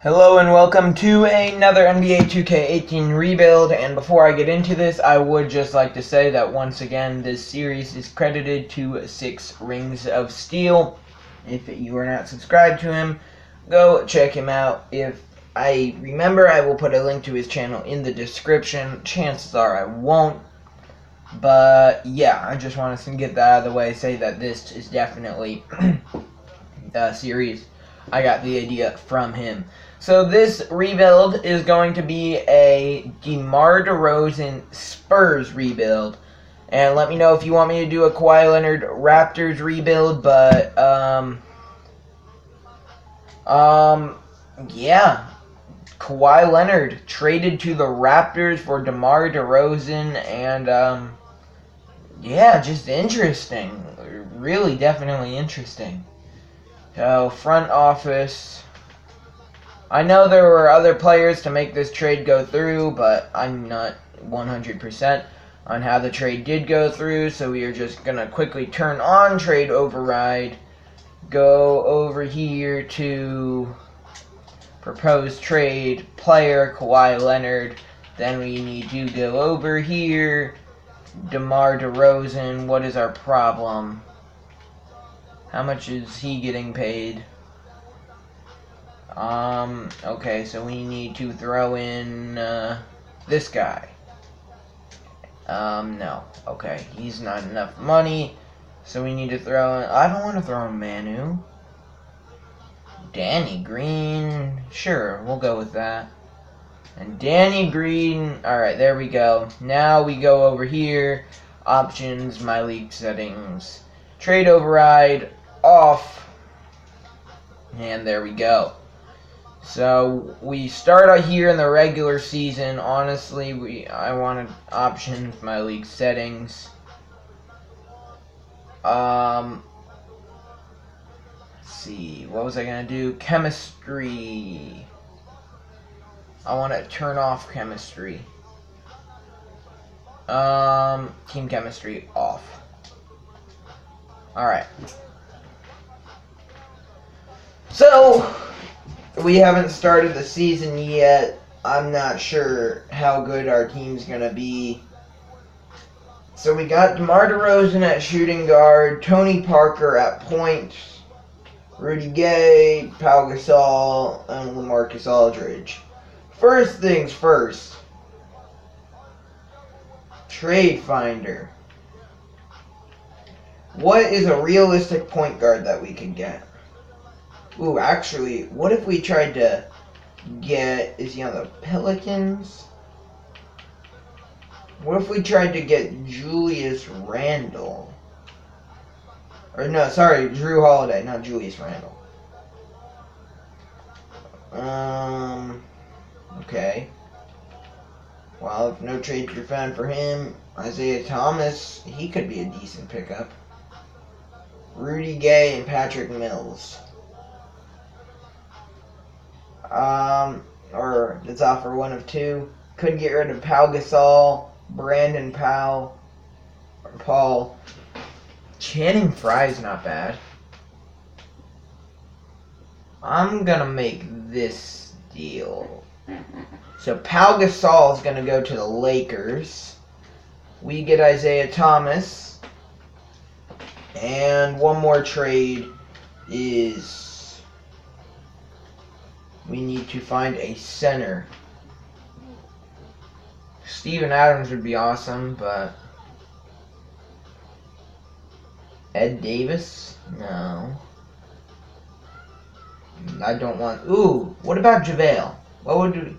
Hello and welcome to another NBA 2K18 rebuild, and before I get into this, I would just like to say that once again, this series is credited to 6 Rings of Steel. If you are not subscribed to him, go check him out. If I remember, I will put a link to his channel in the description. Chances are I won't, but yeah, I just wanted to get that out of the way, say that this is definitely the series. I got the idea from him. So this rebuild is going to be a Demar Derozan Spurs rebuild. And let me know if you want me to do a Kawhi Leonard Raptors rebuild, but, yeah. Kawhi Leonard traded to the Raptors for Demar Derozan, and, yeah, just interesting. Really, definitely interesting. So, front office. I know there were other players to make this trade go through, but I'm not 100% on how the trade did go through, so we are just going to quickly turn on trade override, go over here to proposed trade, player, Kawhi Leonard, then we need to go over here, DeMar DeRozan, what is our problem? How much is he getting paid? Okay, so we need to throw in, this guy. No. Okay, he's not enough money, so we need to throw in, I don't want to throw in Manu. Danny Green, sure, we'll go with that. And Danny Green, alright, there we go. Now we go over here, options, my league settings, trade override, off, and there we go. So we start out here in the regular season. Honestly, I wanted options, my league settings. Let's see, what was I gonna do? Chemistry. I want to turn off chemistry. Team chemistry off. Alright. So we haven't started the season yet. I'm not sure how good our team's going to be. So we got DeMar DeRozan at shooting guard, Tony Parker at point, Rudy Gay, Pau Gasol, and LaMarcus Aldridge. First things first. Trade Finder. What is a realistic point guard that we could get? Ooh, actually, what if we tried to get, is he on the Pelicans? What if we tried to get Julius Randle? Or no, sorry, Drew Holiday, not Julius Randle. Okay. Well, if no trades were found for him, Isaiah Thomas, he could be a decent pickup. Rudy Gay and Patrick Mills. Or let's offer one of two. Could get rid of Pau Gasol, Brandon Powell, or Paul. Channing Frye's not bad. I'm gonna make this deal. So Pau Gasol is gonna go to the Lakers. We get Isaiah Thomas. And one more trade is we need to find a center. Steven Adams would be awesome, but Ed Davis? No. I don't want... Ooh, what about JaVale? What would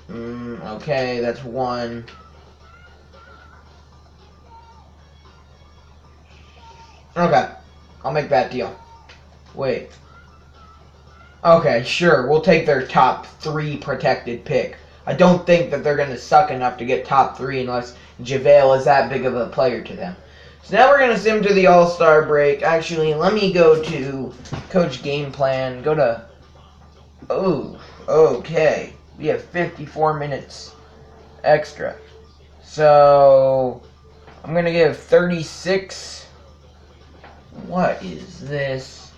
we... Okay, that's one. Okay, I'll make that deal. Wait. Okay, sure, we'll take their top 3 protected pick. I don't think that they're going to suck enough to get top 3 unless JaVale is that big of a player to them. So now we're going to sim to the All-Star break. Actually, let me go to Coach Game Plan. Go to... Oh, okay. We have 54 minutes extra. So, I'm going to give 36... What is this?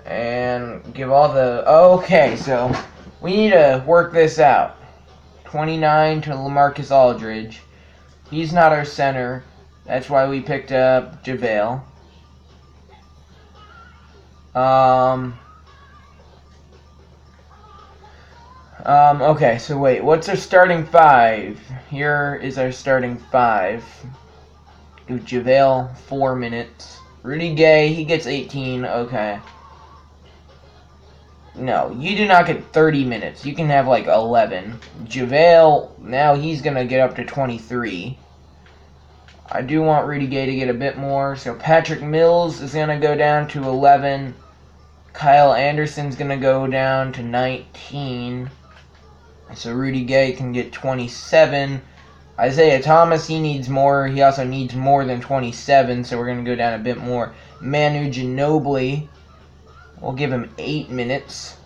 And give all the... Okay, so we need to work this out. 29 to LaMarcus Aldridge. He's not our center. That's why we picked up JaVale. Okay, so wait, what's our starting five? Here is our starting five. Give JaVale 4 minutes. Rudy Gay, he gets 18, okay. No, you do not get 30 minutes. You can have like 11. JaVale, now he's going to get up to 23. I do want Rudy Gay to get a bit more. So Patrick Mills is going to go down to 11. Kyle Anderson's going to go down to 19. So Rudy Gay can get 27. Isaiah Thomas, he needs more. He also needs more than 27, so we're going to go down a bit more. Manu Ginobili, we'll give him 8 minutes.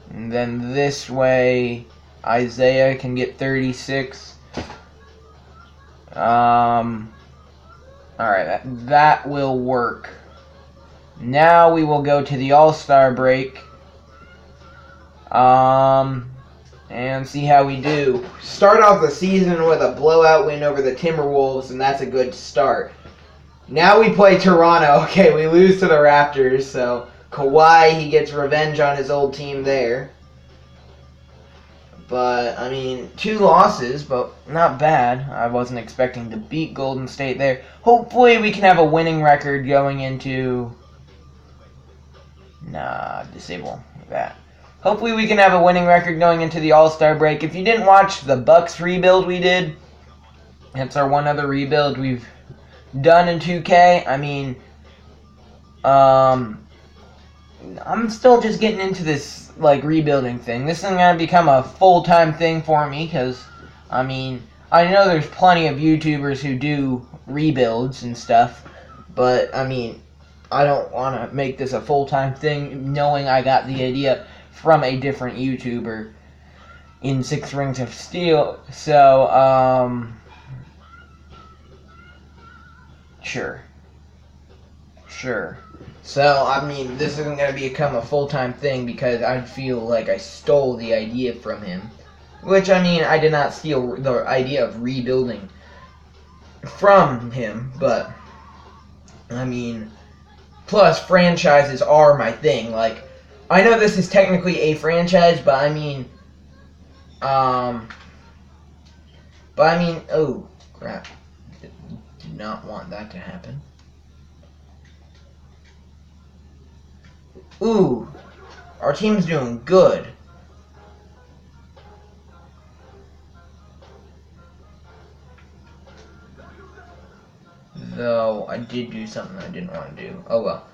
And then this way, Isaiah can get 36. Alright, that will work. Now we will go to the All-Star break. And see how we do. Start off the season with a blowout win over the Timberwolves, and that's a good start. Now we play Toronto. Okay, we lose to the Raptors, so Kawhi, he gets revenge on his old team there. But, I mean, 2 losses, but not bad. I wasn't expecting to beat Golden State there. Hopefully we can have a winning record going into... Nah, disable that. Hopefully we can have a winning record going into the All-Star break. If you didn't watch the Bucks rebuild we did, that's our one other rebuild we've done in 2K. I mean, I'm still just getting into this, like, rebuilding thing. This isn't going to become a full-time thing for me because, I mean, I know there's plenty of YouTubers who do rebuilds and stuff, but, I mean, I don't want to make this a full-time thing knowing I got the idea from a different YouTuber in 6 Rings of Steel. So, Sure. So, I mean, this isn't going to become a full-time thing because I feel like I stole the idea from him. Which, I mean, I did not steal the idea of rebuilding from him, but, I mean, plus, franchises are my thing. Like, I know this is technically a franchise, but I mean, oh, crap. Do not want that to happen. Ooh, our team's doing good. Though, I did do something I didn't want to do. Oh well.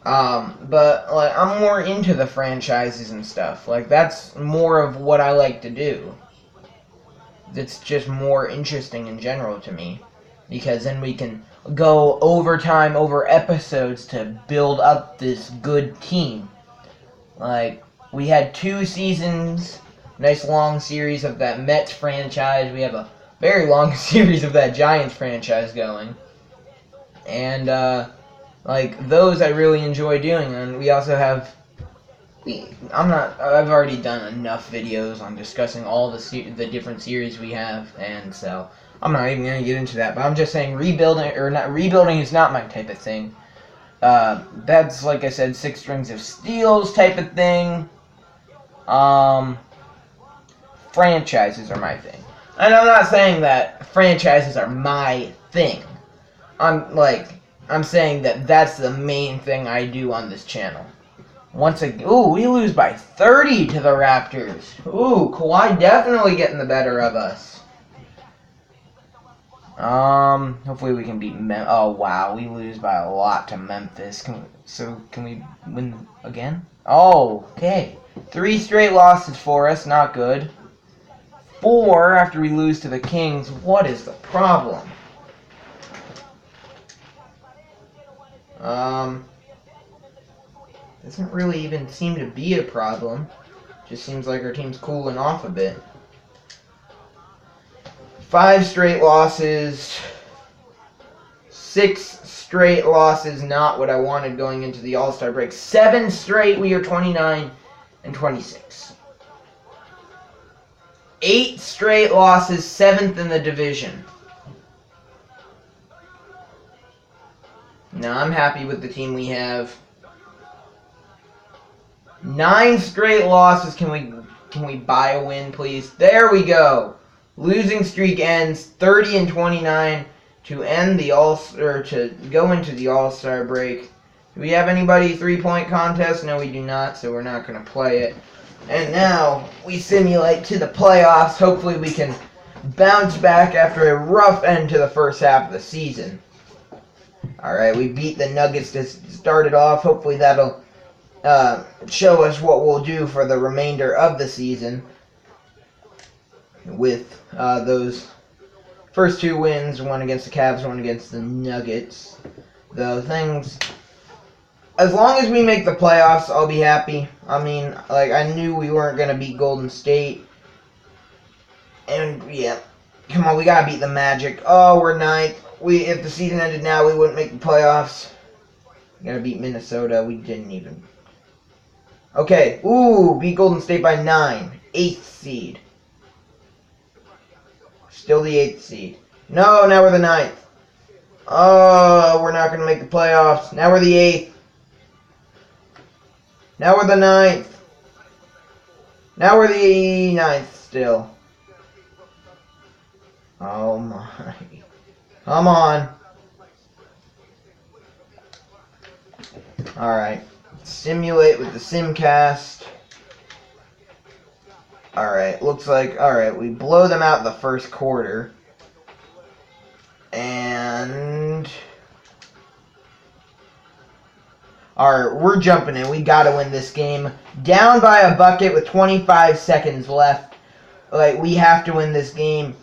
But, like, I'm more into the franchises and stuff. Like, that's more of what I like to do. It's just more interesting in general to me. Because then we can go overtime over episodes to build up this good team. Like, we had 2 seasons, nice long series of that Mets franchise. We have a very long series of that Giants franchise going. And, like, those I really enjoy doing, and we also have, I've already done enough videos on discussing all the different series we have, and so, I'm not even going to get into that, but I'm just saying rebuilding is not my type of thing. That's, like I said, 6 Rings of Steel's type of thing. Franchises are my thing. And I'm not saying that franchises are my thing. I'm saying that that's the main thing I do on this channel. Once again, ooh, we lose by 30 to the Raptors. Ooh, Kawhi definitely getting the better of us. Hopefully we can beat oh, wow, we lose by a lot to Memphis. Can we win again? Oh, okay. 3 straight losses for us, not good. 4 after we lose to the Kings. What is the problem? Doesn't really even seem to be a problem. Just seems like our team's cooling off a bit. 5 straight losses. 6 straight losses, not what I wanted going into the All-Star break. 7 straight, we are 29 and 26. 8 straight losses, 7th in the division. Now I'm happy with the team we have. 9 straight losses. Can we buy a win, please? There we go. Losing streak ends 30 and 29 to end the to go into the All-Star break. Do we have anybody 3-point contest? No, we do not, so we're not going to play it. And now we simulate to the playoffs. Hopefully we can bounce back after a rough end to the first half of the season. Alright, we beat the Nuggets to start it off. Hopefully that'll show us what we'll do for the remainder of the season with those first 2 wins, one against the Cavs, one against the Nuggets. The things, as long as we make the playoffs, I'll be happy. I mean, like, I knew we weren't going to beat Golden State. And, yeah, come on, we got to beat the Magic. Oh, we're 9th. If the season ended now, we wouldn't make the playoffs. We got to beat Minnesota. We didn't even. Okay, ooh, beat Golden State by 9. 8th seed. Still the 8th seed. No, now we're the 9th. Oh, we're not going to make the playoffs. Now we're the 8th. Now we're the 9th. Now we're the 9th still. Oh my. Come on. Alright. Simulate with the Simcast. Alright, looks like, alright, we blow them out in the first quarter. And alright, we're jumping in. We gotta win this game. Down by a bucket with 25 seconds left. Like, we have to win this game.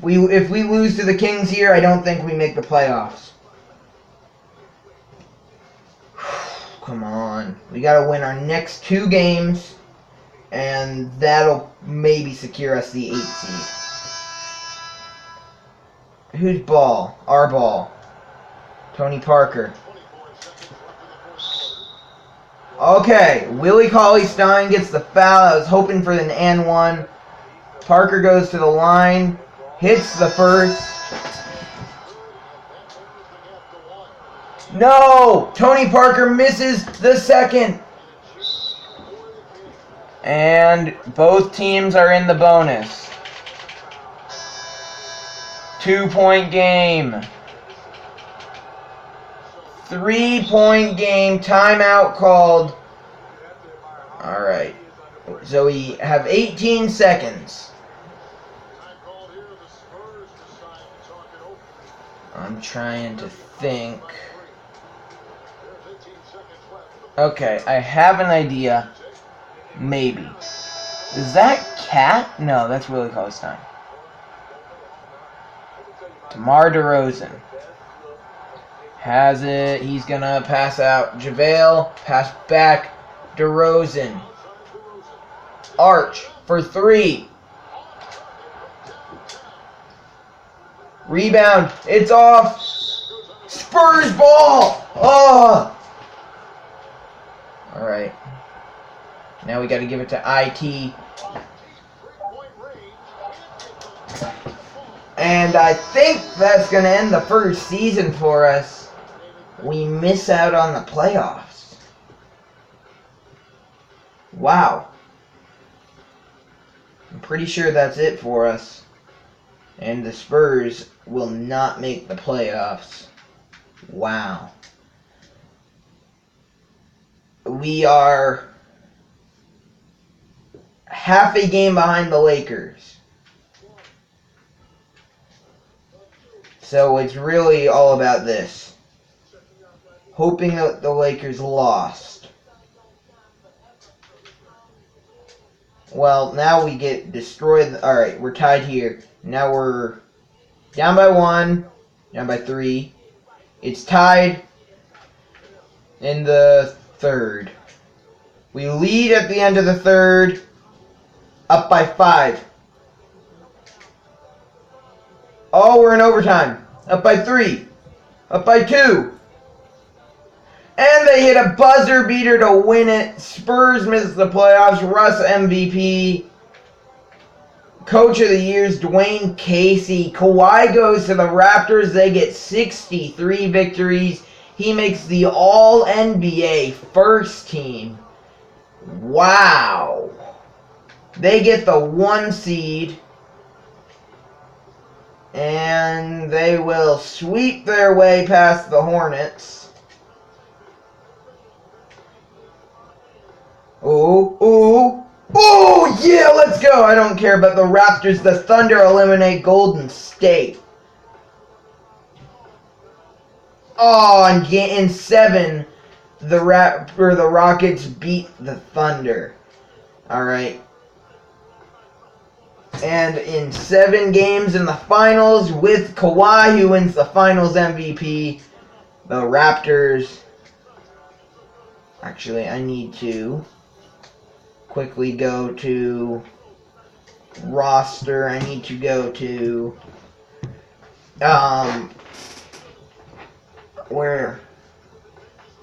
If we lose to the Kings here, I don't think we make the playoffs. Come on. We gotta win our next 2 games, and that'll maybe secure us the 8th seed. Whose ball? Our ball. Tony Parker. Okay, Willie Cauley-Stein gets the foul. I was hoping for an and one. Parker goes to the line. Hits the first. No! Tony Parker misses the second. And both teams are in the bonus. 2-point game. 3-point game. Timeout called. Alright. So we have 18 seconds. I'm trying to think. Okay, I have an idea. Maybe. Is that Cat? No, that's Willie Cauley-Stein. Demar Derozan. Has it. He's going to pass out. JaVale. Pass back. DeRozan. Arch for 3. Rebound. It's off. Spurs ball. Oh. All right. Now we got to give it to IT. And I think that's going to end the first season for us. We miss out on the playoffs. Wow. I'm pretty sure that's it for us. And the Spurs will not make the playoffs. Wow. We are half a game behind the Lakers. So it's really all about this. Hoping that the Lakers lost. Well, now we get destroyed. Alright, we're tied here. Now we're down by 1, down by 3. It's tied in the third. We lead at the end of the third, up by 5. Oh, we're in overtime, up by 3. Up by 2. And they hit a buzzer beater to win it. Spurs miss the playoffs. Russ MVP. Coach of the Year is Dwayne Casey. Kawhi goes to the Raptors. They get 63 victories. He makes the All-NBA first team. Wow. They get the 1 seed. And they will sweep their way past the Hornets. Oh, yeah, let's go. I don't care about the Raptors. The Thunder eliminate Golden State. Oh, and in 7, the Rockets beat the Thunder. All right. And in 7 games in the finals with Kawhi, who wins the finals MVP, the Raptors. Actually, I need to quickly go to roster. I need to go to where?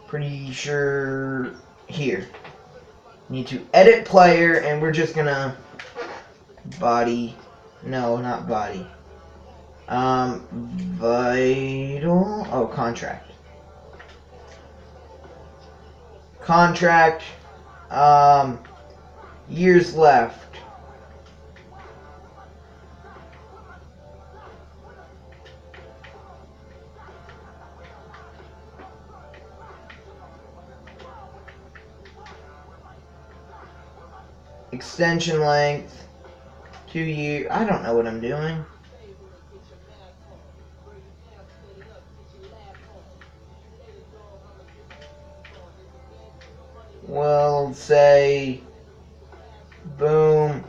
Pretty sure here. Need to edit player, and we're just gonna body. No, not body. Vital. Oh, contract. Contract. Years left. Extension length. 2 years. I don't know what I'm doing. We'll say boom,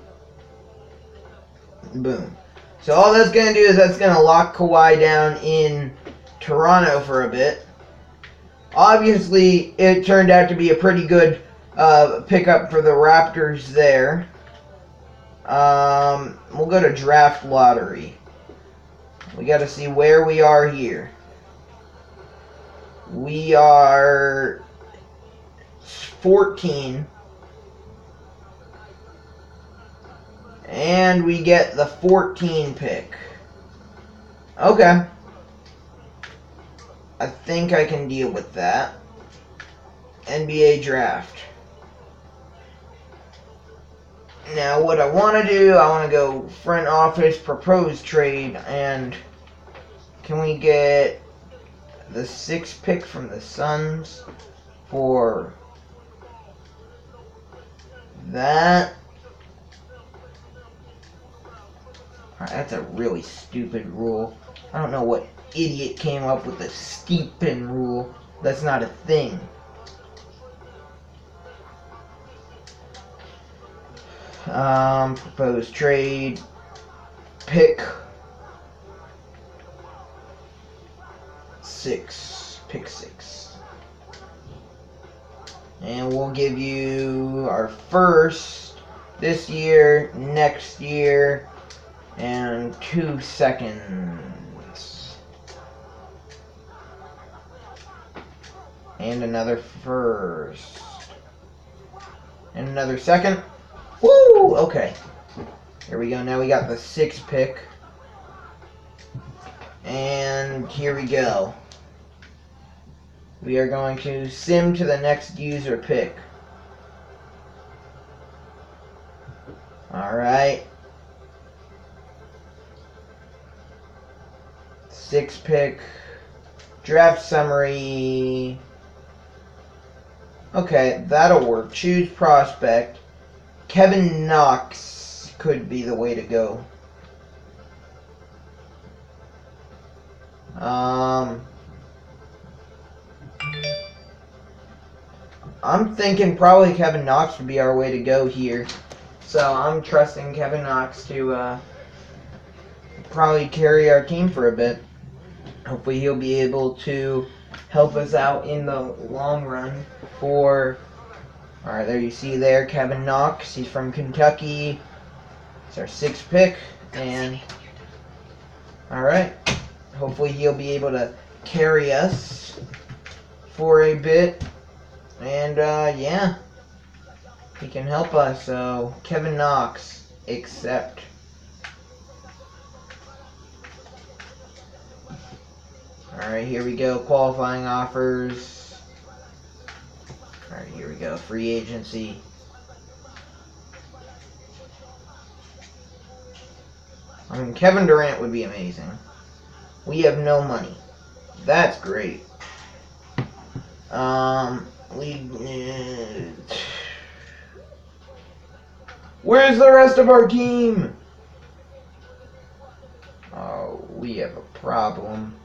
boom. So all that's going to do is that's going to lock Kawhi down in Toronto for a bit. Obviously, it turned out to be a pretty good pickup for the Raptors there. We'll go to draft lottery. We got to see where we are here. We are 14. And we get the 14 pick. Okay. I think I can deal with that. NBA draft. Now what I want to do, I want to go front office, propose trade, and can we get the 6th pick from the Suns for that? Alright, that's a really stupid rule. I don't know what idiot came up with the steepin rule. That's not a thing. Proposed trade. Pick 6. Pick 6. And we'll give you our first this year, next year, and 2 seconds. And another first. And another second. Woo! Okay. Here we go. Now we got the 6th pick. And here we go. We are going to sim to the next user pick. Alright. 6th pick. Draft summary. Okay, that'll work. Choose prospect. Kevin Knox could be the way to go. I'm thinking probably Kevin Knox would be our way to go here. So I'm trusting Kevin Knox to probably carry our team for a bit. Hopefully he'll be able to help us out in the long run for... Alright, there you see there, Kevin Knox. He's from Kentucky. It's our 6th pick. And, alright, hopefully he'll be able to carry us for a bit. And, yeah. He can help us, so Kevin Knox, accept. Alright, here we go. Qualifying offers. Alright, here we go. Free agency. I mean, Kevin Durant would be amazing. We have no money. That's great. Where's the rest of our team? Oh, we have a problem.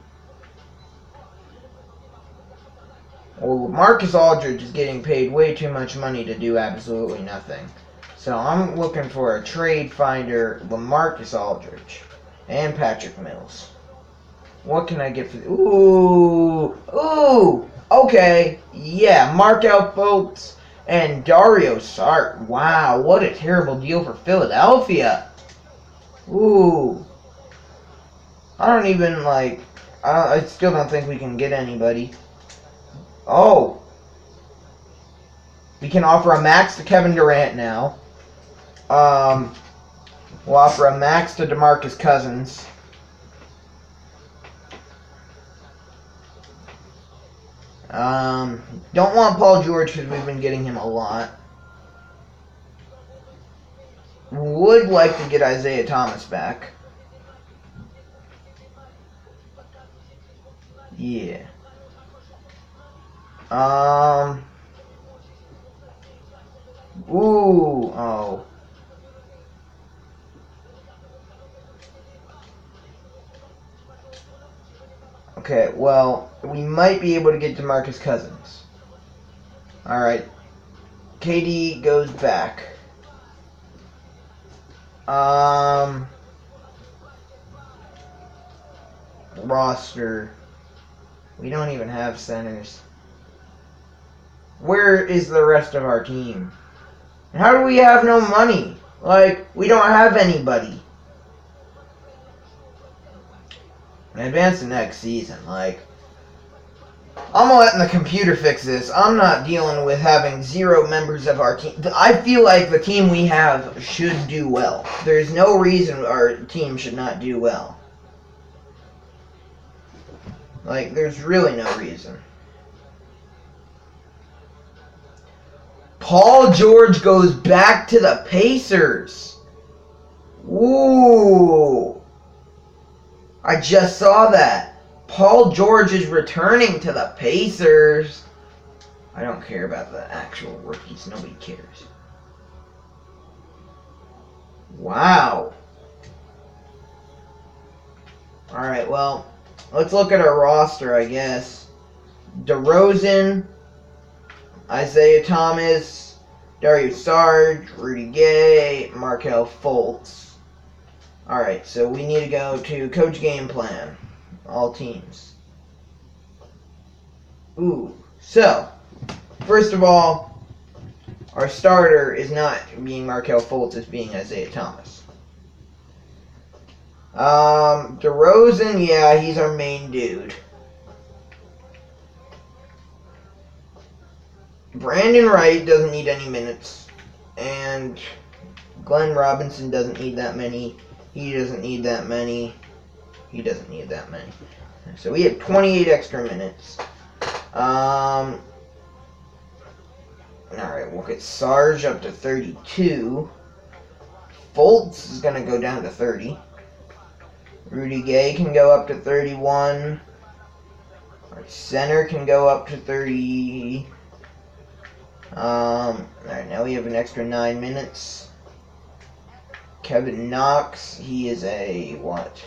Well, Marcus Aldridge is getting paid way too much money to do absolutely nothing. So I'm looking for a trade finder, LaMarcus Aldridge, and Patrick Mills. What can I get for ooh, okay, yeah, Markel Fultz and Dario Saric. Wow, what a terrible deal for Philadelphia. Ooh, I still don't think we can get anybody. Oh, we can offer a max to Kevin Durant now. We'll offer a max to DeMarcus Cousins. Don't want Paul George because we've been getting him a lot. Would like to get Isaiah Thomas back. Yeah. Ooh, oh. Okay, well, we might be able to get DeMarcus Cousins. Alright. KD goes back. Roster. We don't even have centers. Where is the rest of our team? How do we have no money? Like, we don't have anybody. Advance to next season. Like, I'm letting the computer fix this. I'm not dealing with having 0 members of our team. I feel like the team we have should do well. There's no reason our team should not do well. Like, there's really no reason. Paul George goes back to the Pacers. Ooh. I just saw that. Paul George is returning to the Pacers. I don't care about the actual rookies. Nobody cares. Wow. Alright, well, let's look at our roster, I guess. Derozan, Isaiah Thomas, Dario Saric, Rudy Gay, Markel Fultz. Alright, so we need to go to Coach Game Plan. All teams. Ooh. So, first of all, our starter is not being Markel Fultz, it's being Isaiah Thomas. DeRozan, yeah, he's our main dude. Brandon Wright doesn't need any minutes. And Glenn Robinson doesn't need that many. He doesn't need that many. He doesn't need that many. So we have 28 extra minutes. Alright, we'll get Sarge up to 32. Fultz is going to go down to 30. Rudy Gay can go up to 31. Our center can go up to 30. Alright, now we have an extra 9 minutes. Kevin Knox, he is a what?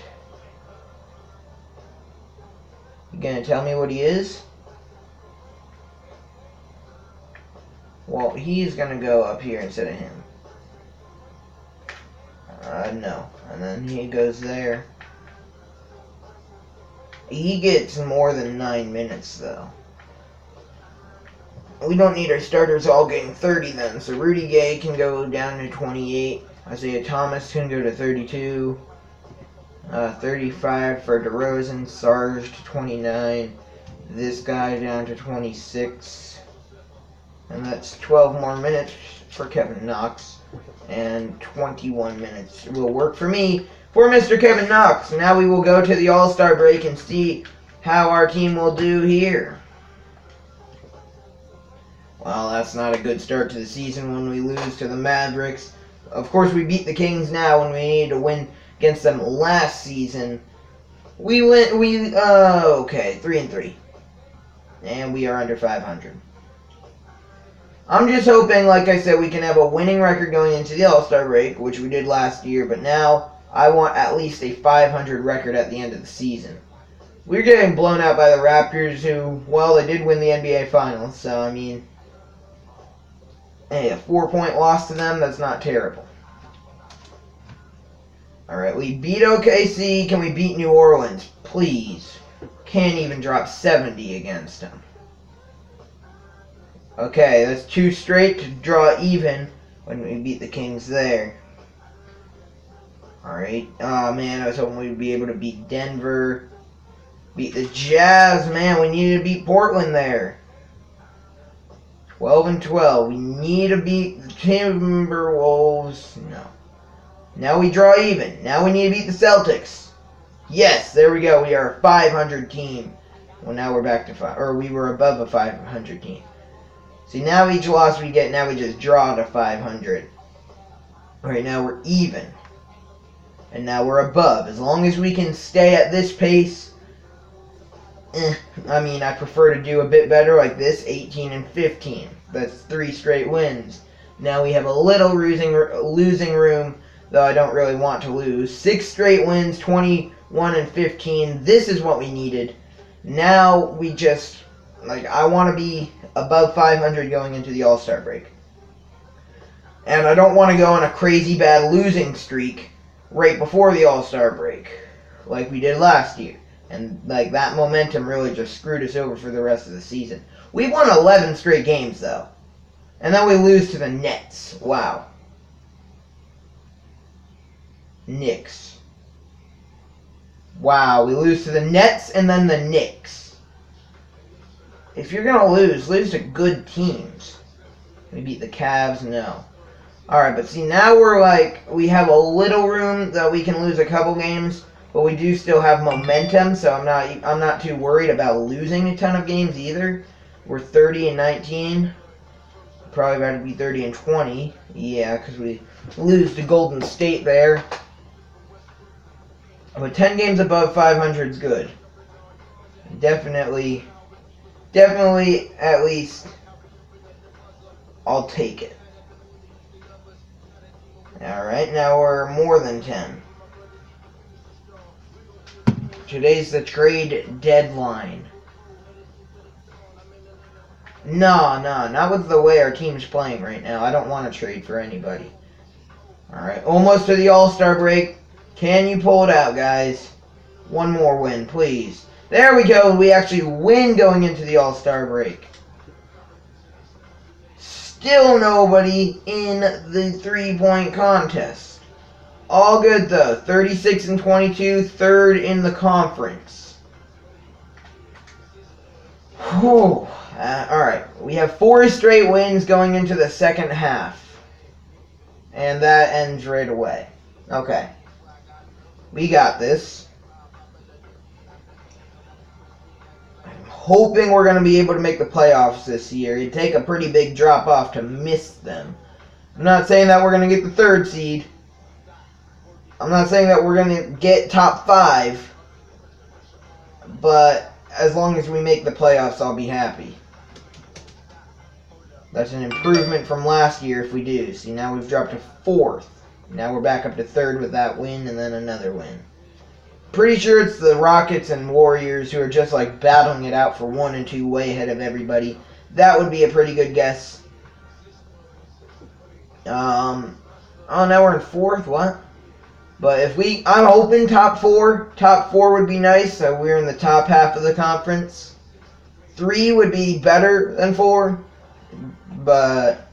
You gonna tell me what he is? Well, he's gonna go up here instead of him. No. And then he goes there. He gets more than 9 minutes, though. We don't need our starters all getting 30 then. So Rudy Gay can go down to 28. Isaiah Thomas can go to 32. 35 for Derozan, Sarge to 29. This guy down to 26. And that's 12 more minutes for Kevin Knox. And 21 minutes will work for me for Mr. Kevin Knox. Now we will go to the All-Star break and see how our team will do here. Well, that's not a good start to the season when we lose to the Mavericks. Of course, we beat the Kings now when we needed to win against them last season. Okay, 3-3. And we are under 500. I'm just hoping, like I said, we can have a winning record going into the All-Star break, which we did last year, but now I want at least a 500 record at the end of the season. We're getting blown out by the Raptors, who, well, they did win the NBA Finals, so, I mean, hey, a 4-point loss to them, that's not terrible. Alright, we beat OKC. Can we beat New Orleans? Please. Can't even drop 70 against them. Okay, that's 2 straight to draw even when we beat the Kings there. Alright. Oh, man, I was hoping we'd be able to beat Denver. Beat the Jazz. Man, we needed to beat Portland there. 12-12. We need to beat the Timberwolves. No. Now we draw even. Now we need to beat the Celtics. Yes, there we go. We are a 500 team. Well, now we're back to 5. Or we were above a 500 team. See, now each loss we get, now we just draw to 500. Right now we're even. And now we're above. As long as we can stay at this pace. I mean, I prefer to do a bit better like this, 18-15. That's 3 straight wins. Now we have a little losing room, though I don't really want to lose. 6 straight wins, 21-15. This is what we needed. Now we just, I want to be above 500 going into the All-Star break. And I don't want to go on a crazy bad losing streak right before the All-Star break, like we did last year. And, that momentum really just screwed us over for the rest of the season. We won 11 straight games, though. And then we lose to the Nets. Wow. Knicks. Wow, we lose to the Nets and then the Knicks. If you're going to lose to good teams. We beat the Cavs? No. Alright, but see, now we have a little room that we can lose a couple games. But we do still have momentum, so I'm not too worried about losing a ton of games either. We're 30-19. Probably about to be 30-20. Yeah, because we lose to Golden State there. But 10 games above 500 is good. Definitely, at least, I'll take it. Alright, now we're more than 10. Today's the trade deadline. No, not with the way our team's playing right now. I don't want to trade for anybody. Alright, almost to the All-Star break. Can you pull it out, guys? One more win, please. There we go. We actually win going into the All-Star break. Still nobody in the three-point contest. All good, though. 36-22, third in the conference. Whew. Alright, we have 4 straight wins going into the second half. And that ends right away. Okay. We got this. I'm hoping we're going to be able to make the playoffs this year. It'd take a pretty big drop off to miss them. I'm not saying that we're going to get the 3rd seed. I'm not saying that we're going to get top 5, but as long as we make the playoffs, I'll be happy. That's an improvement from last year if we do. See, now we've dropped to 4th. Now we're back up to 3rd with that win and then another win. Pretty sure it's the Rockets and Warriors who are just battling it out for 1 and 2 way ahead of everybody. That would be a pretty good guess. Oh, now we're in 4th? What? But if I'm hoping top 4. Top 4 would be nice, so we're in the top half of the conference. 3 would be better than 4. But,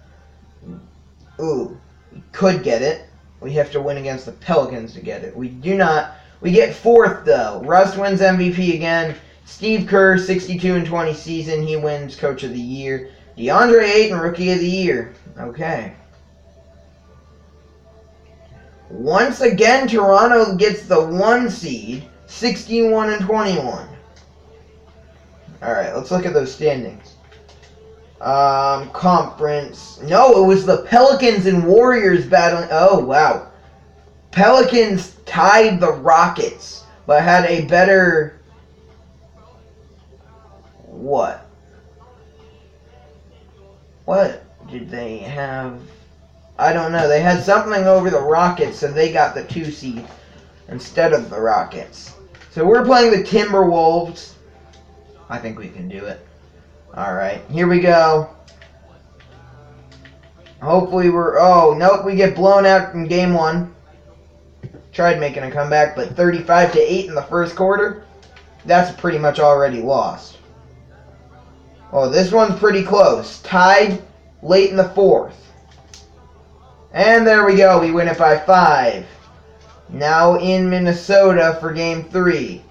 ooh, we could get it. We have to win against the Pelicans to get it. We We get fourth, though. Russ wins MVP again. Steve Kerr, 62-20 season. He wins Coach of the Year. DeAndre Ayton, Rookie of the Year. Okay. Once again, Toronto gets the 1 seed. 61-21. Alright, let's look at those standings. Conference. No, it was the Pelicans and Warriors battling. Oh, wow. Pelicans tied the Rockets, but had a better... What? What did they have? I don't know. They had something over the Rockets, so they got the 2 seed instead of the Rockets. So we're playing the Timberwolves. I think we can do it. Alright, here we go. Hopefully we're... Oh, nope, we get blown out in game 1. Tried making a comeback, but 35-8 in the first quarter. That's pretty much already lost. Oh, this one's pretty close. Tied late in the 4th. And there we go. We win it by 5. Now in Minnesota for game 3.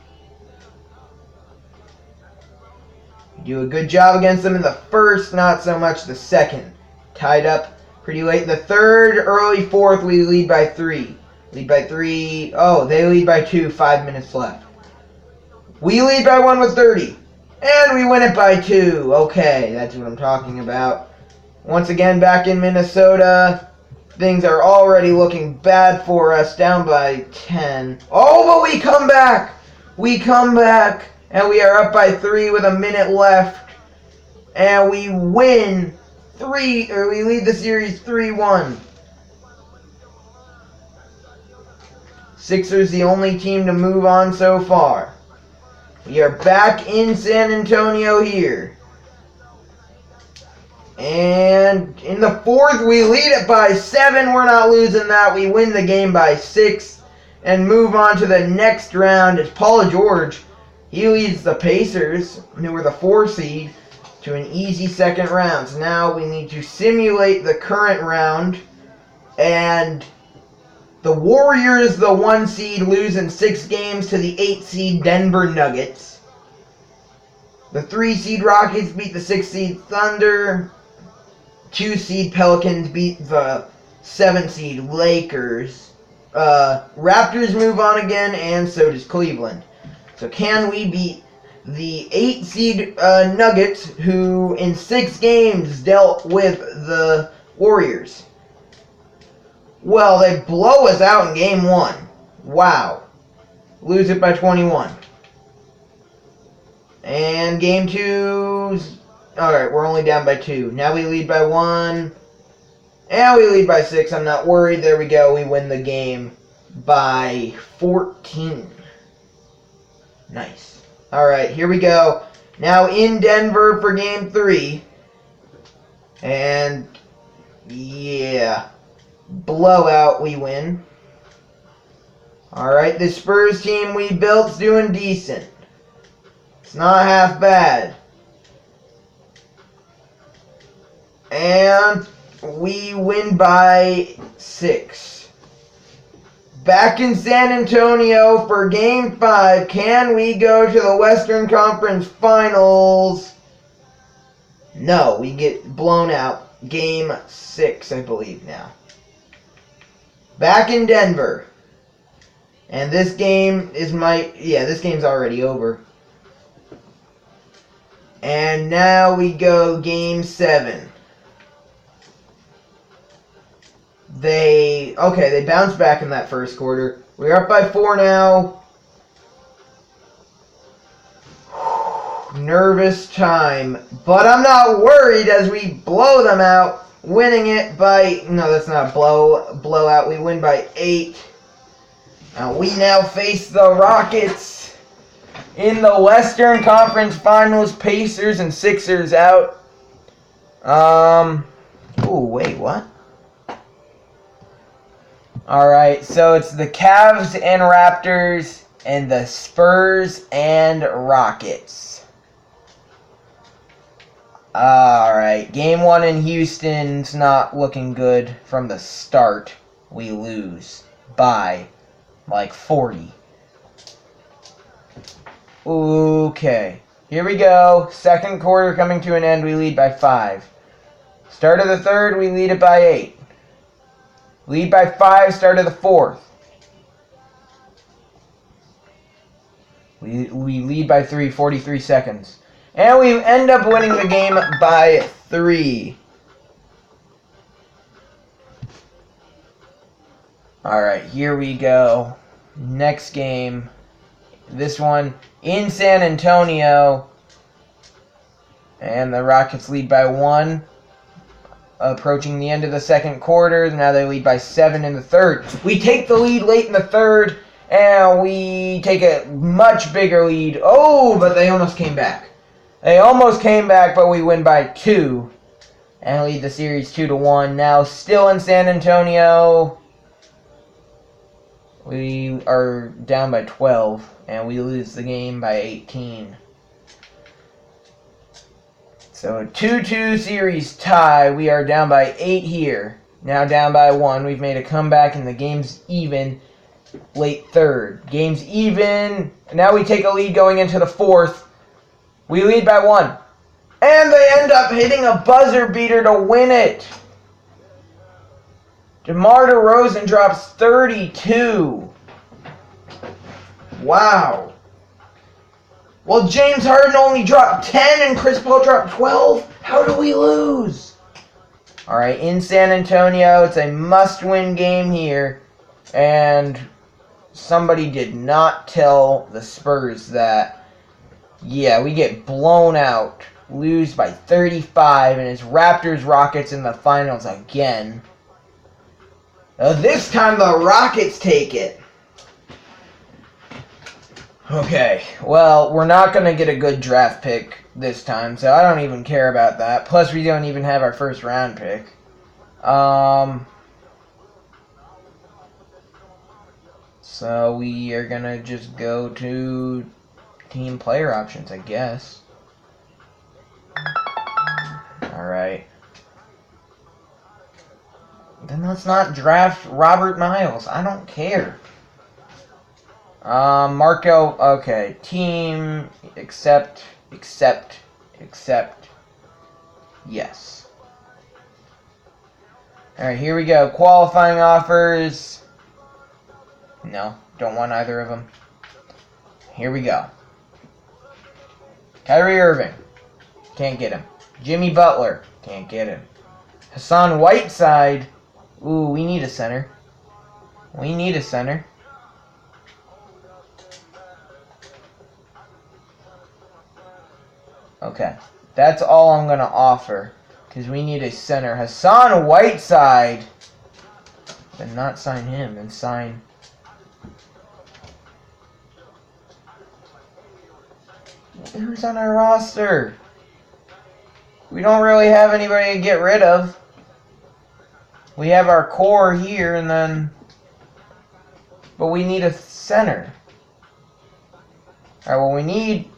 Do a good job against them in the first, not so much the second. Tied up pretty late in the 3rd, early 4th, we lead by 3. Lead by 3. Oh, they lead by 2, 5 minutes left. We lead by 1 with 30. And we win it by 2. Okay, that's what I'm talking about. Once again, back in Minnesota. Things are already looking bad for us, down by 10. Oh, but we come back! We come back! And we are up by 3 with a minute left. And we win we lead the series 3-1. Sixers the only team to move on so far. We are back in San Antonio here. And in the 4th, we lead it by 7. We're not losing that. We win the game by 6 and move on to the next round. It's Paul George. He leads the Pacers, who were the 4 seed, to an easy second round. So now we need to simulate the current round. And the Warriors, the 1 seed, lose in 6 games to the 8 seed Denver Nuggets. The 3 seed Rockets beat the 6 seed Thunder. 2 seed Pelicans beat the 7 seed Lakers. Raptors move on again, and so does Cleveland. So can we beat the 8 seed Nuggets, who in 6 games dealt with the Warriors? Well, they blow us out in game 1. Wow. Lose it by 21. And game 2's... Alright, we're only down by 2. Now we lead by 1. And we lead by 6. I'm not worried. There we go. We win the game by 14. Nice. Alright, here we go. Now in Denver for game 3. And... yeah. Blowout, we win. Alright, the Spurs team we built's doing decent. It's not half bad. And we win by 6. Back in San Antonio for game 5. Can we go to the Western Conference Finals? No, we get blown out. Game 6, I believe now. Back in Denver. And this game is this game's already over. And now we go game 7. They bounced back in that first quarter. We're up by 4 now. Nervous time. But I'm not worried as we blow them out. Winning it by... No, that's not blowout. We win by 8. We now face the Rockets in the Western Conference Finals. Pacers and Sixers out. Oh, wait, what? Alright, so it's the Cavs and Raptors and the Spurs and Rockets. Alright, game 1 in Houston's not looking good from the start. We lose by like 40. Okay. Here we go. Second quarter coming to an end. We lead by 5. Start of the third, we lead it by 8. Lead by 5, start of the fourth. We lead by 3, 43 seconds. And we end up winning the game by 3. Alright, here we go. Next game. This one in San Antonio. And the Rockets lead by 1. Approaching the end of the second quarter. Now they lead by 7 in the third. We take the lead late in the third. And we take a much bigger lead. Oh, but they almost came back. They almost came back, but we win by 2. And lead the series 2-1. Now still in San Antonio. We are down by 12. And we lose the game by 18. So a 2-2 series tie. We are down by 8 here. Now down by 1. We've made a comeback and the game's even. Late third. Game's even. Now we take a lead going into the fourth. We lead by 1. And they end up hitting a buzzer beater to win it. Demar Derozan drops 32. Wow. Well, James Harden only dropped 10 and Chris Paul dropped 12. How do we lose? Alright, in San Antonio, it's a must-win game here. And somebody did not tell the Spurs that, yeah, we get blown out. Lose by 35, and it's Raptors-Rockets in the finals again. This time the Rockets take it. Okay, well, we're not going to get a good draft pick this time, so I don't even care about that. Plus, we don't even have our first round pick. So we are going to just go to team player options, I guess. Alright. Then let's not draft Robert Miles. I don't care. Marco, okay. Team, accept. Yes. Alright, here we go. Qualifying offers. No, don't want either of them. Here we go. Kyrie Irving. Can't get him. Jimmy Butler. Can't get him. Hassan Whiteside. Ooh, we need a center. We need a center. Okay. That's all I'm going to offer. Because we need a center. Hassan Whiteside. Then not sign him. Then sign... Who's on our roster? We don't really have anybody to get rid of. We have our core here, and then... But we need a center. Alright, well, we need...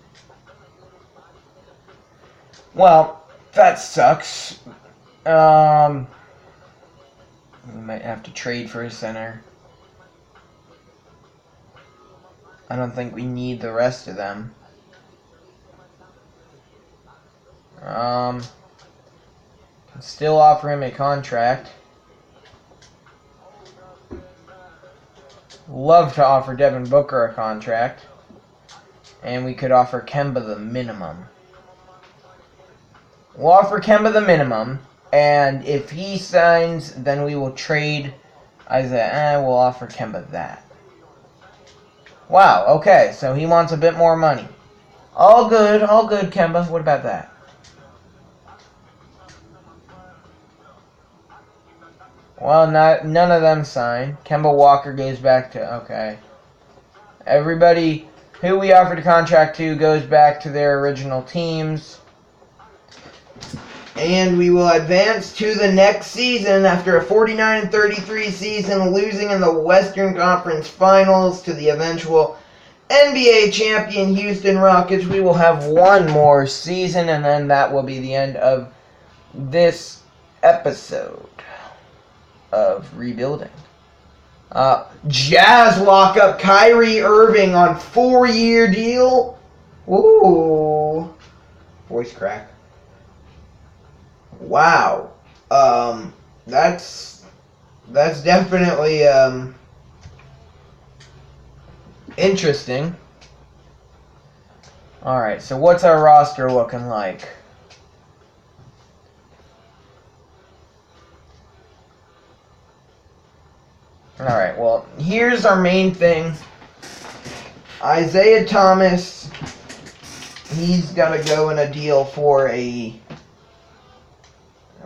Well, that sucks. We might have to trade for a center. I don't think we need the rest of them. Can still offer him a contract. Love to offer Devin Booker a contract. And we could offer Kemba the minimum. We'll offer Kemba the minimum. And if he signs, then we will trade Isaiah. We'll offer Kemba that. Wow, okay. So he wants a bit more money. All good, Kemba. What about that? Well, none of them sign. Kemba Walker goes back to... Okay. Everybody who we offered a contract to goes back to their original teams. And we will advance to the next season after a 49-33 season, losing in the Western Conference Finals to the eventual NBA champion Houston Rockets. We will have one more season, and then that will be the end of this episode of Rebuilding. Jazz lock up Kyrie Irving on 4-year deal. Ooh. Voice crack. Wow. That's definitely interesting. Alright, so what's our roster looking like? Alright, well, here's our main thing. Isaiah Thomas, he's got to go in a deal for a...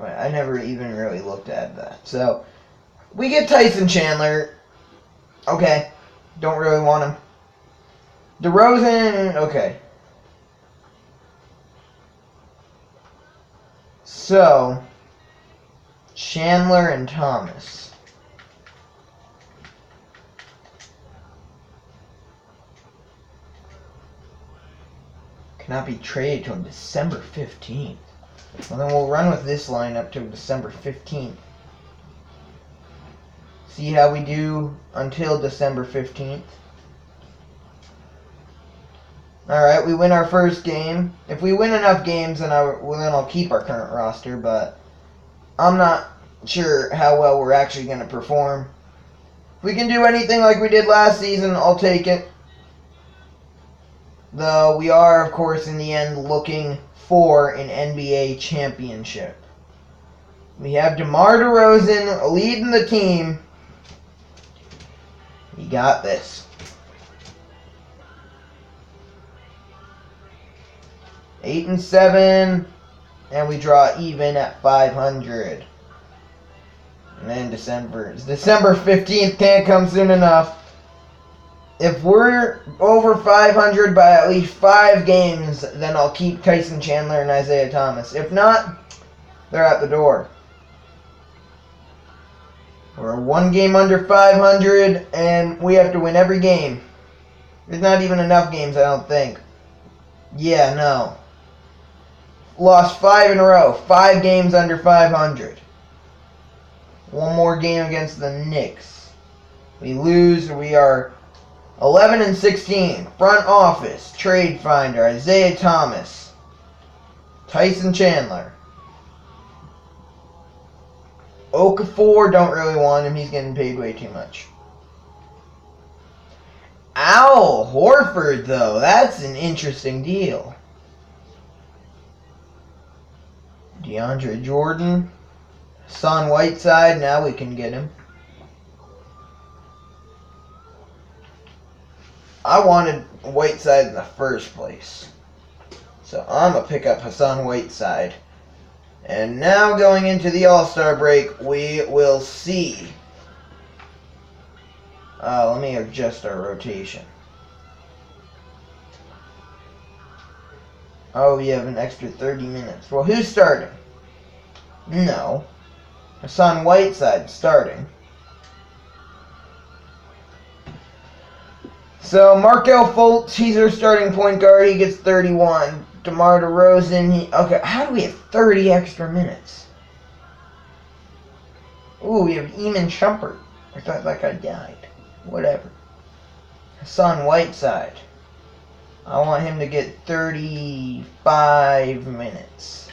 I never even really looked at that. So, we get Tyson Chandler. Okay, don't really want him. Derozan, okay. So, Chandler and Thomas. Cannot be traded till December 15th. Well, then we'll run with this lineup till December 15th. See how we do until December 15th. Alright, we win our first game. If we win enough games, then I'll keep our current roster, but I'm not sure how well we're actually going to perform. If we can do anything like we did last season, I'll take it. Though we are, of course, in the end looking for an NBA championship. We have Demar Derozan leading the team. You got this. 8-7, and we draw even at 500. And then December 15th can't come soon enough. If we're over 500 by at least 5 games, then I'll keep Tyson Chandler and Isaiah Thomas. If not, they're out the door. We're 1 game under 500, and we have to win every game. There's not even enough games, I don't think. Yeah, no. Lost 5 in a row. 5 games under 500. 1 more game against the Knicks. We lose. We are 11-16. Front office. Trade finder. Isaiah Thomas. Tyson Chandler. Okafor, don't really want him. He's getting paid way too much. Al Horford, though. That's an interesting deal. DeAndre Jordan. Hassan Whiteside. Now we can get him. I wanted Whiteside in the first place. So I'm going to pick up Hassan Whiteside. And now going into the All-Star break, we will see. Let me adjust our rotation. Oh, we have an extra 30 minutes. Well, who's starting? No. Hassan Whiteside starting. So, Markelle Fultz, he's our starting point guard. He gets 31. DeMar DeRozan, okay, how do we have 30 extra minutes? Ooh, we have Eamon Shumpert. I thought that guy died. Whatever. Hassan Whiteside. I want him to get 35 minutes.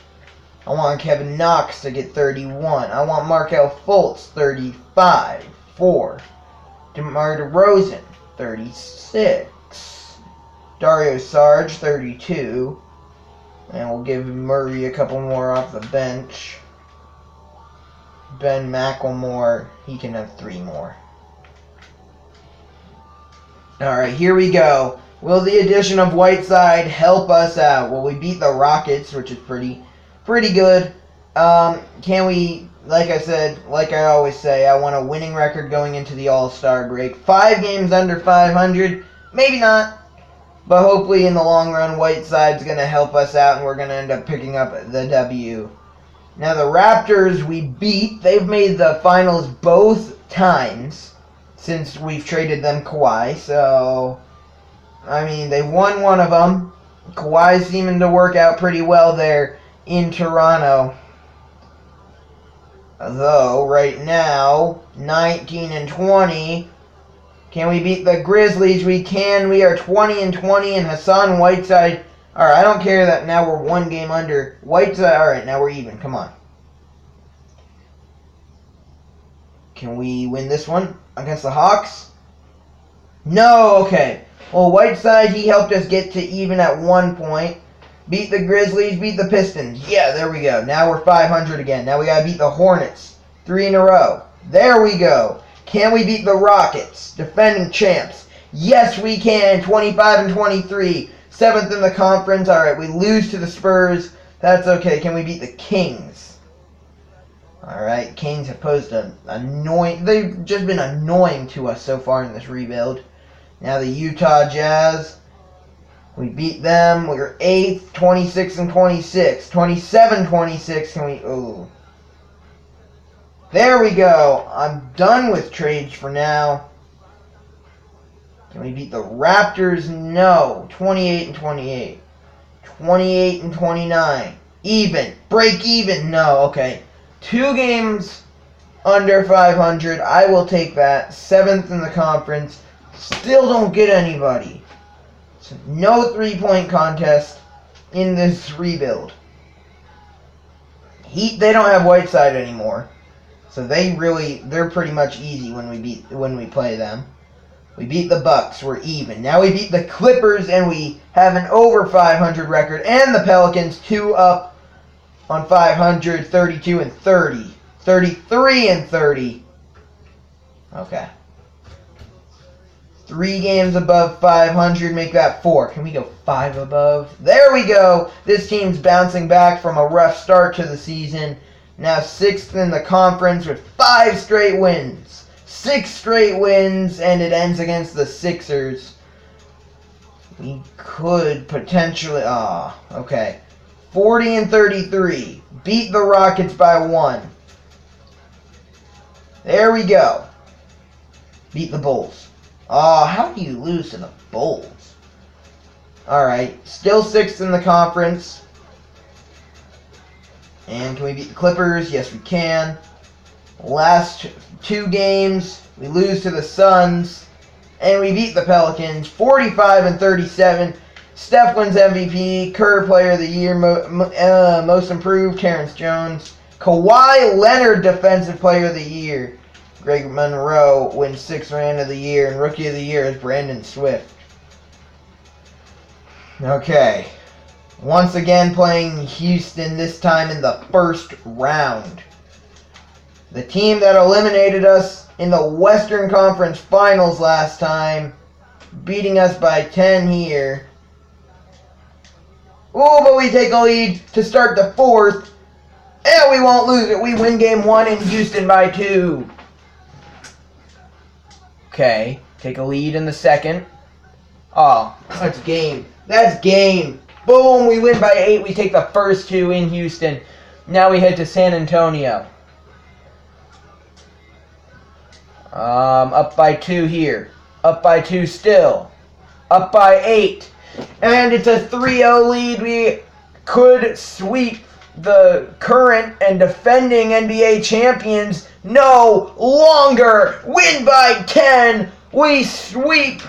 I want Kevin Knox to get 31. I want Markelle Fultz, 35. 4. DeMar DeRozan, 36. Dario Saric, 32. And we'll give Murray a couple more off the bench. Ben McLemore, he can have 3 more. Alright, here we go. Will the addition of Whiteside help us out? Well, we beat the Rockets, which is pretty good. Can we, like I said, like I always say, I want a winning record going into the All-Star break. 5 games under 500, maybe not. But hopefully in the long run, Whiteside's going to help us out, and we're going to end up picking up the W. Now, the Raptors we beat. They've made the finals both times since we've traded them Kawhi. So, I mean, they won one of them. Kawhi's seeming to work out pretty well there in Toronto. Though, right now, 19-20. Can we beat the Grizzlies? We can. We are 20-20, and Hassan Whiteside. All right, I don't care that now we're 1 game under. Whiteside, all right, now we're even. Come on. Can we win this one against the Hawks? No, okay. Well, Whiteside, he helped us get to even at 1 point. Beat the Grizzlies, beat the Pistons. Yeah, there we go. Now we're 500 again. Now we got to beat the Hornets. 3 in a row. There we go. Can we beat the Rockets? Defending champs. Yes, we can. 25-23. 7th in the conference. All right, we lose to the Spurs. That's okay. Can we beat the Kings? All right, Kings have posed an annoying... They've just been annoying to us so far in this rebuild. Now the Utah Jazz. We beat them. We were 8th, 26-26. 27-26. Can we... Ooh. There we go. I'm done with trades for now. Can we beat the Raptors? No. 28-28. 28-29. Even. Break even? No. Okay. 2 games under 500. I will take that. 7th in the conference. Still don't get anybody. So no 3-point contest in this rebuild. Heat, they don't have Whiteside anymore. So they're pretty much easy when we play them. We beat the Bucks, we're even. Now we beat the Clippers and we have an over 500 record, and the Pelicans 2 up on 500, 32-30. 33-30. Okay. 3 games above 500, make that 4. Can we go 5 above? There we go. This team's bouncing back from a rough start to the season. Now 6th in the conference with 5 straight wins. 6 straight wins, and it ends against the Sixers. We could potentially... okay. 40-33. Beat the Rockets by 1. There we go. Beat the Bulls. How do you lose to the Bulls? Alright. Still 6th in the conference. And can we beat the Clippers? Yes, we can. Last 2 games, we lose to the Suns. And we beat the Pelicans 45-37. Steph wins MVP. Kerr Player of the Year. Most Improved, Terrence Jones. Kawhi Leonard Defensive Player of the Year. Greg Monroe wins 6th Man of the Year. And Rookie of the Year is Brandon Swift. Okay. Once again playing Houston, this time in the first round. The team that eliminated us in the Western Conference Finals last time, beating us by 10 here. Oh, but we take a lead to start the 4th, and we won't lose it. We win game 1 in Houston by 2. Okay, take a lead in the 2nd. Oh, that's game. That's game. Boom, we win by 8. We take the first 2 in Houston. Now we head to San Antonio. Up by 2 here. Up by 2 still. Up by 8. And it's a 3-0 lead. We could sweep the current and defending NBA champions no longer. Win by 10. We sweep.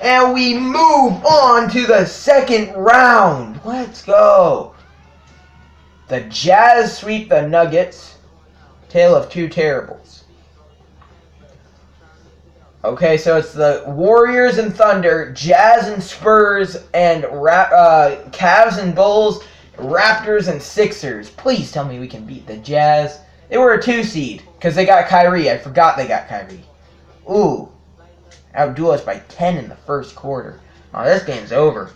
And we move on to the 2nd round. Let's go. The Jazz sweep the Nuggets. Tale of 2 terribles. Okay, so it's the Warriors and Thunder, Jazz and Spurs, and Cavs and Bulls, Raptors and Sixers. Please tell me we can beat the Jazz. They were a 2 seed because they got Kyrie. I forgot they got Kyrie. Ooh. Outduel us by 10 in the first quarter. Oh, this game's over.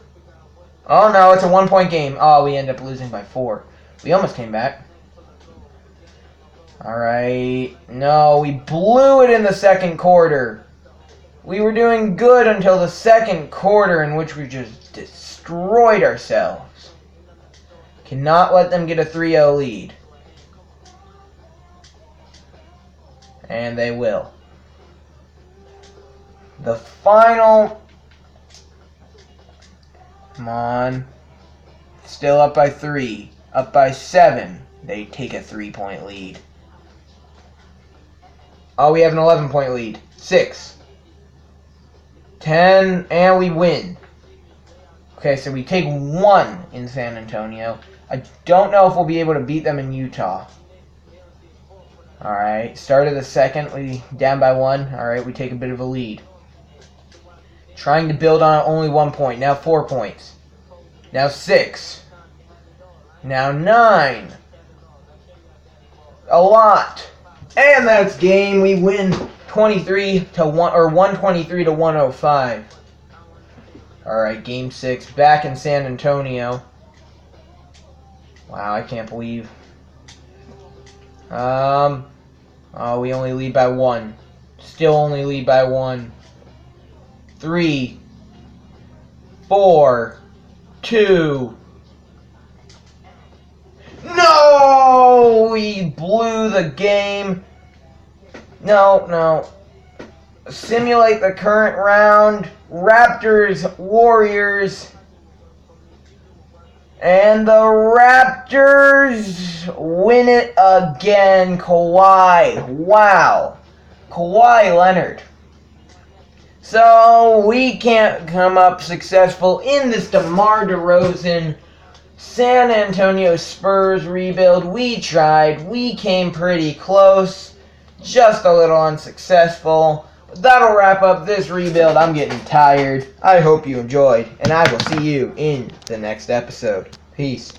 Oh, no, it's a 1-point game. Oh, we end up losing by 4. We almost came back. Alright. No, we blew it in the 2nd quarter. We were doing good until the 2nd quarter, in which we just destroyed ourselves. Cannot let them get a 3-0 lead. And they will. The final... Come on. Still up by 3. Up by 7. They take a 3-point lead. Oh, we have an 11-point lead. 6. 10, and we win. Okay, so we take 1 in San Antonio. I don't know if we'll be able to beat them in Utah. Alright, start of the second, we down by 1. Alright, we take a bit of a lead. Trying to build on only 1 point. Now 4 points. Now 6. Now 9. A lot. And that's game. We win 23 to 1 or 123 to 105. Alright, game 6. Back in San Antonio. Wow, I can't believe. Oh, we only lead by 1. Still only lead by 1. 3, 4, 2. No! We blew the game. No. Simulate the current round. Raptors, Warriors. And the Raptors win it again. Kawhi. Wow. Kawhi Leonard. So we can't come up successful in this Demar Derozan San Antonio Spurs rebuild. We tried. We came pretty close. Just a little unsuccessful. But that'll wrap up this rebuild. I'm getting tired. I hope you enjoyed. And I will see you in the next episode. Peace.